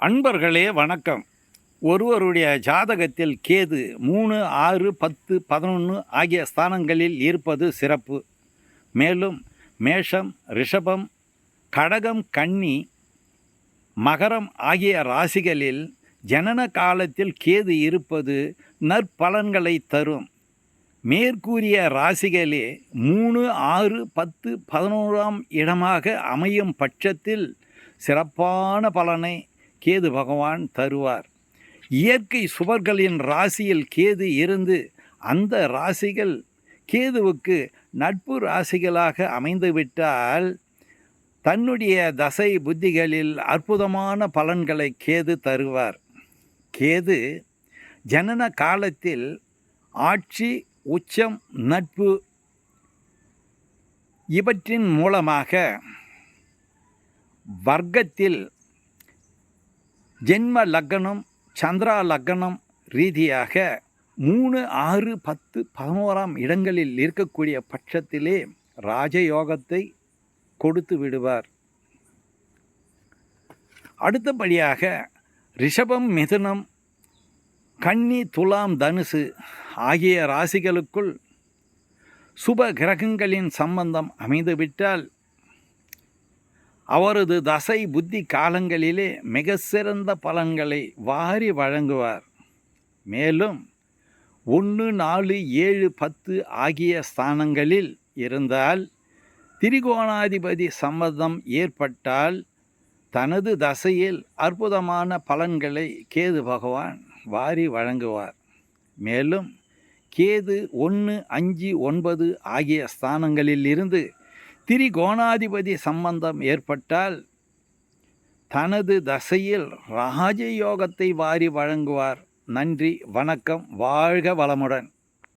அன்பர்களே வணக்கம். ஒருவருடைய ஜாதகத்தில் கேது 3, 6, 10, 11 ஆகிய ஸ்தானங்களில் இருப்பது சிறப்பு. மேலும் மேஷம், ரிஷபம், கடகம், கன்னி, மகரம் ஆகிய ராசிகளில் ஜனன காலத்தில் கேது இருப்பது நற்பலன்களை தரும். மேற்கூறிய ராசிகளே 3, 6, 10, 11ஆம் இடமாக அமையும் பட்சத்தில் சிறப்பான பலனை கேது பகவான் தருவார். இயற்கை சுவர்களின் ராசியில் கேது இருந்து அந்த ராசிகள் கேதுவுக்கு நட்பு ராசிகளாக அமைந்துவிட்டால் தன்னுடைய தசை புத்திகளில் அற்புதமான பலன்களை கேது தருவார். கேது ஜனன காலத்தில் ஆட்சி, உச்சம், நட்பு இவற்றின் மூலமாக வர்க்கத்தில் ஜென்ம லக்னம், சந்திரா லக்னம் ரீதியாக 3, 6, 10, 11ஆம் இடங்களில் இருக்கக்கூடிய பட்சத்திலே ராஜயோகத்தை கொடுத்து விடுவார். அடுத்தபடியாக ரிஷபம், மிதுனம், கன்னி, துலாம், தனுசு ஆகிய ராசிகளுக்குள் சுப கிரகங்களின் சம்பந்தம் அமைந்துவிட்டால் அவரது தசை புத்தி காலங்களிலே மிக சிறந்த பலன்களை வாரி வழங்குவார். மேலும் 1, 4, 7, 10 ஆகிய ஸ்தானங்களில் இருந்தால் திரிகோணாதிபதி சம்பந்தம் ஏற்பட்டால் தனது தசையில் அற்புதமான பலன்களை கேது பகவான் வாரி வழங்குவார். மேலும் கேது 1, 5, 9 ஆகிய ஸ்தானங்களில் இருந்து திரிகோணாதிபதி சம்பந்தம் ஏற்பட்டால் தனது தசையில் ராஜயோகத்தை வாரி வழங்குவார். நன்றி, வணக்கம், வாழ்க வளமுடன்.